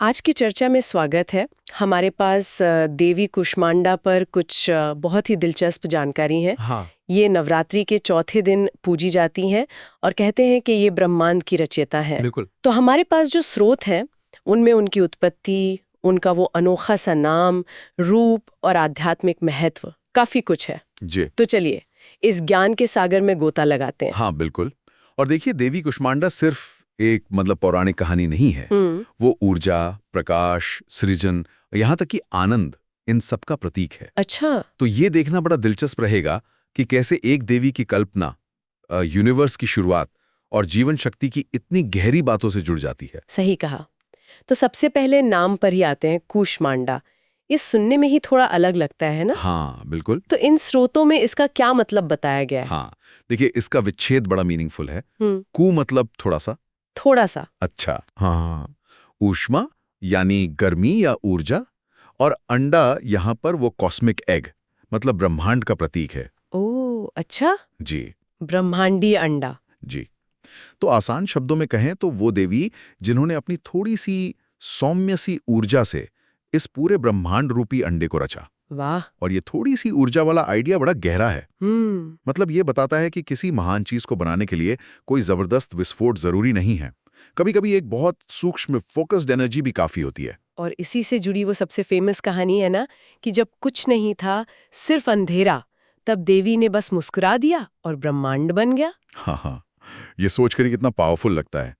आज की चर्चा में स्वागत है। हमारे पास देवी कुष्मांडा पर कुछ बहुत ही दिलचस्प जानकारी है। हाँ। ये नवरात्रि के चौथे दिन पूजी जाती हैं और कहते हैं कि ये ब्रह्मांड की रचयिता है। बिल्कुल। तो हमारे पास जो स्रोत हैं उनमें उनकी उत्पत्ति, उनका वो अनोखा सा नाम, रूप और आध्यात्मिक महत्व काफी कुछ है। जी। तो चलिए इस ज्ञान के सागर में गोता लगाते हैं। हाँ, बिल्कुल। और देखिए, देवी कुष्मांडा सिर्फ एक पौराणिक कहानी नहीं है। हम्म। वो ऊर्जा, प्रकाश, सृजन, यहाँ तक कि आनंद, इन सब का प्रतीक है। अच्छा। तो ये देखना बड़ा दिलचस्प रहेगा कि कैसे एक देवी की कल्पना, यूनिवर्स की शुरुआत और जीवन शक्ति की इतनी गहरी बातों से जुड़ जाती है। सही कहा। तो सबसे पहले नाम पर ही आते हैं, कुष्मांडा। ये सुनने में ही थोड़ा अलग लगता है ना? हाँ, बिल्कुल। तो इन स्रोतों में इसका क्या मतलब बताया गया है? हाँ, देखिए, इसका विच्छेद बड़ा मीनिंगफुल है। हम्म। कु मतलब थोड़ा सा। थोड़ा सा। अच्छा। हाँ। ऊष्मा यानी गर्मी या ऊर्जा, और अंडा यहाँ पर वो कॉस्मिक एग मतलब ब्रह्मांड का प्रतीक है। ओह अच्छा। जी। ब्रह्मांडीय अंडा। जी। तो आसान शब्दों में कहें तो वो देवी जिन्होंने अपनी थोड़ी सी सौम्य सी ऊर्जा से इस पूरे ब्रह्मांड रूपी अंडे को रचा। वाह। और ये थोड़ी सी ऊर्जा वाला आइडिया बड़ा गहरा है। हम्म। मतलब ये बताता है कि किसी महान चीज को बनाने के लिए कोई जबरदस्त विस्फोट जरूरी नहीं है। कभी कभी एक बहुत सूक्ष्म फोकस्ड एनर्जी भी काफी होती है। और इसी से जुड़ी वो सबसे फेमस कहानी है ना, कि जब कुछ नहीं था, सिर्फ अंधेरा, तब देवी ने बस मुस्कुरा दिया और ब्रह्मांड बन गया। हाँ हाँ, ये सोचकर ही कितना पावरफुल लगता है।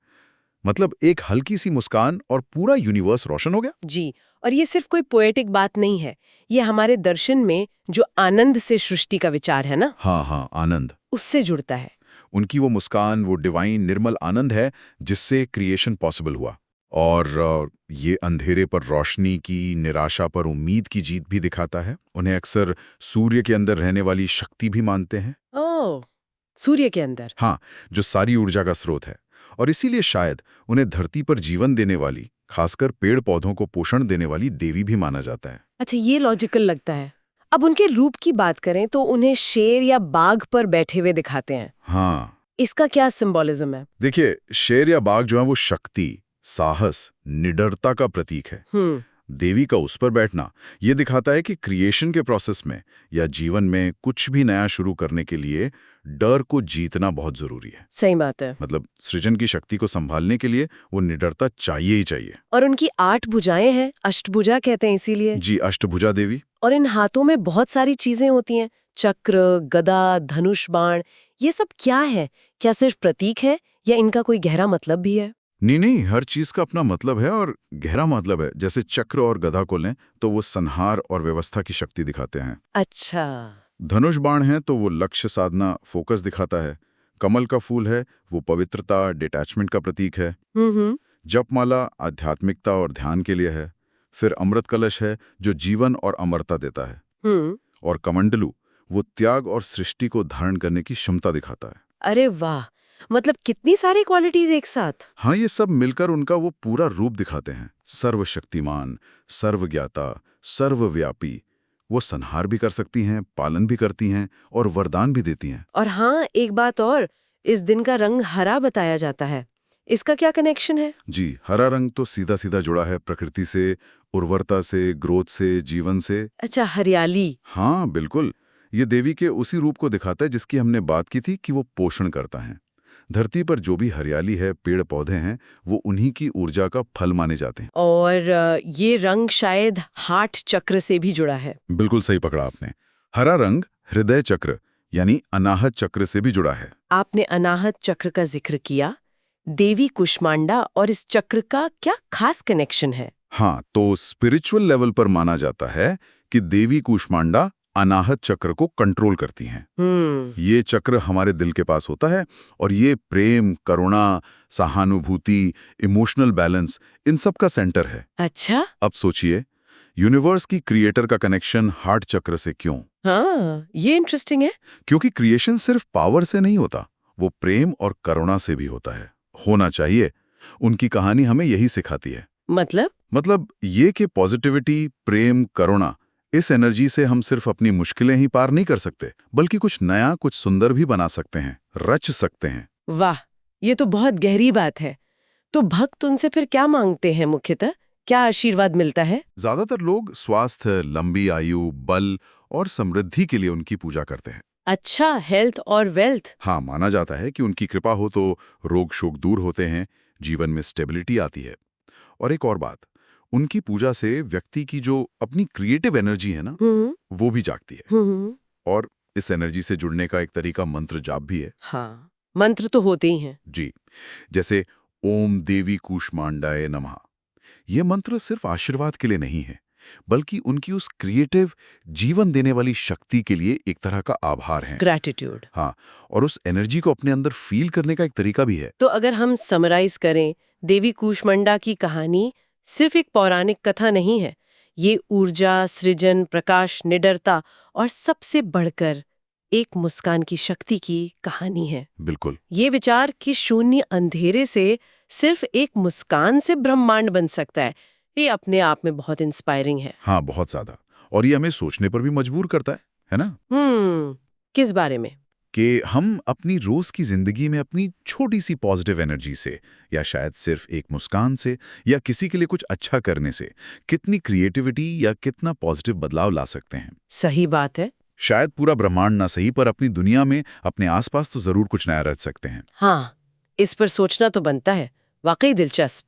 मतलब एक हल्की सी मुस्कान और पूरा यूनिवर्स रोशन हो गया। जी। और ये सिर्फ कोई पोएटिक बात नहीं है, ये हमारे दर्शन में जो आनंद से सृष्टि का विचार है ना, हाँ हाँ, आनंद, उससे जुड़ता है। उनकी वो मुस्कान, वो डिवाइन निर्मल आनंद है जिससे क्रिएशन पॉसिबल हुआ। और ये अंधेरे पर रोशनी की, निराशा पर उम्मीद की जीत भी दिखाता है। उन्हें अक्सर सूर्य के अंदर रहने वाली शक्ति भी मानते हैं। ओह, सूर्य के अंदर। हाँ, जो सारी ऊर्जा का स्रोत है। और इसीलिए शायद उन्हें धरती पर जीवन देने वाली, खासकर पेड़ पौधों को पोषण देने वाली देवी भी माना जाता है। अच्छा, ये लॉजिकल लगता है। अब उनके रूप की बात करें तो उन्हें शेर या बाघ पर बैठे हुए दिखाते हैं। हाँ, इसका क्या सिंबोलिज्म है? देखिए, शेर या बाघ जो है वो शक्ति, साहस, निडरता का प्रतीक है। हम्म। देवी का उस पर बैठना ये दिखाता है कि क्रिएशन के प्रोसेस में या जीवन में कुछ भी नया शुरू करने के लिए डर को जीतना बहुत जरूरी है। सही बात है। मतलब सृजन की शक्ति को संभालने के लिए वो निडरता चाहिए ही चाहिए। और उनकी 8 भुजाएं हैं, अष्टभुजा कहते हैं इसीलिए। जी, अष्टभुजा देवी। और इन हाथों में बहुत सारी चीजें होती हैं, चक्र, गदा, धनुष, बाण। ये सब क्या है? क्या सिर्फ प्रतीक है या इनका कोई गहरा मतलब भी है? नहीं नहीं, हर चीज का अपना मतलब है और गहरा मतलब है। जैसे चक्र और गदा को लें तो वो संहार और व्यवस्था की शक्ति दिखाते हैं। अच्छा। धनुष बाण है तो वो लक्ष्य साधना, फोकस दिखाता है। कमल का फूल है, वो पवित्रता, डिटैचमेंट का प्रतीक है। हम्म। जपमाला आध्यात्मिकता और ध्यान के लिए है। फिर अमृत कलश है जो जीवन और अमरता देता है। हम्म। और कमंडलू वो त्याग और सृष्टि को धारण करने की क्षमता दिखाता है। अरे वाह, मतलब कितनी सारी क्वालिटीज एक साथ। हाँ, ये सब मिलकर उनका वो पूरा रूप दिखाते हैं। सर्वशक्तिमान, सर्वज्ञाता, सर्वव्यापी। वो संहार भी कर सकती हैं, पालन भी करती हैं और वरदान भी देती हैं। और हाँ, एक बात और, इस दिन का रंग हरा बताया जाता है। इसका क्या कनेक्शन है? जी, हरा रंग तो सीधा सीधा जुड़ा है प्रकृति से, उर्वरता से, ग्रोथ से, जीवन से। अच्छा, हरियाली। हाँ, बिल्कुल। ये देवी के उसी रूप को दिखाता है जिसकी हमने बात की थी कि वो पोषण करता है। धरती पर जो भी हरियाली है, पेड़ पौधे हैं, वो उन्हीं की ऊर्जा का फल माने जाते हैं। और ये रंग शायद हार्ट चक्र से भी जुड़ा है। बिल्कुल सही पकड़ा आपने। हरा रंग हृदय चक्र यानी अनाहत चक्र से भी जुड़ा है। आपने अनाहत चक्र का जिक्र किया। देवी कुष्मांडा और इस चक्र का क्या खास कनेक्शन है? हाँ, तो स्पिरिचुअल लेवल पर माना जाता है कि देवी कुष्मांडा अनाहत चक्र को कंट्रोल करती हैं। ये चक्र हमारे दिल के पास होता है और ये प्रेम, करुणा, सहानुभूति, इमोशनल बैलेंस, इन सब का सेंटर है। अच्छा। अब सोचिए, यूनिवर्स की क्रिएटर का कनेक्शन हार्ट चक्र से क्यों? हाँ, ये इंटरेस्टिंग है। क्योंकि क्रिएशन सिर्फ पावर से नहीं होता, वो प्रेम और करुणा से भी होता है। होना चाहिए। उनकी कहानी हमें यही सिखाती है। मतलब ये कि पॉजिटिविटी, प्रेम, करुणा, इस एनर्जी से हम सिर्फ अपनी मुश्किलें ही पार नहीं कर सकते, बल्कि कुछ नया, कुछ सुंदर भी बना सकते हैं, रच सकते हैं। वाह, ये तो बहुत गहरी बात है। तो भक्त उनसे फिर क्या मांगते हैं मुख्यतः? क्या आशीर्वाद मिलता है? ज्यादातर लोग स्वास्थ्य, लंबी आयु, बल और समृद्धि के लिए उनकी पूजा करते हैं। अच्छा, हेल्थ और वेल्थ। हाँ, माना जाता है कि उनकी कृपा हो तो रोग शोक दूर होते हैं, जीवन में स्टेबिलिटी आती है। और एक और बात, उनकी पूजा से व्यक्ति की जो अपनी क्रिएटिव एनर्जी है ना, वो भी जागती है। और इस एनर्जी से जुड़ने का एक तरीका मंत्र जाप भी है। हाँ, मंत्र तो होते ही हैं। जी, जैसे ओम देवी कूष्मांडाय नमः। ये मंत्र सिर्फ आशीर्वाद के लिए नहीं है, बल्कि उनकी उस क्रिएटिव, जीवन देने वाली शक्ति के लिए एक तरह का आभार है। ग्रैटिट्यूड। हाँ, और उस एनर्जी को अपने अंदर फील करने का एक तरीका भी है। तो अगर हम समराइज करें, देवी कूष्मांडा की कहानी सिर्फ एक पौराणिक कथा नहीं है। ये ऊर्जा, सृजन, प्रकाश, निडरता और सबसे बढ़कर एक मुस्कान की शक्ति की कहानी है। बिल्कुल। ये विचार कि शून्य अंधेरे से सिर्फ एक मुस्कान से ब्रह्मांड बन सकता है, ये अपने आप में बहुत इंस्पायरिंग है। हाँ, बहुत ज्यादा। और ये हमें सोचने पर भी मजबूर करता है ना? किस बारे में? कि हम अपनी रोज की जिंदगी में अपनी छोटी सी पॉजिटिव एनर्जी से, या शायद सिर्फ एक मुस्कान से, या किसी के लिए कुछ अच्छा करने से कितनी क्रिएटिविटी या कितना पॉजिटिव बदलाव ला सकते हैं। सही बात है। शायद पूरा ब्रह्मांड ना सही, पर अपनी दुनिया में, अपने आसपास तो जरूर कुछ नया रच सकते हैं। हाँ, इस पर सोचना तो बनता है। वाकई दिलचस्प।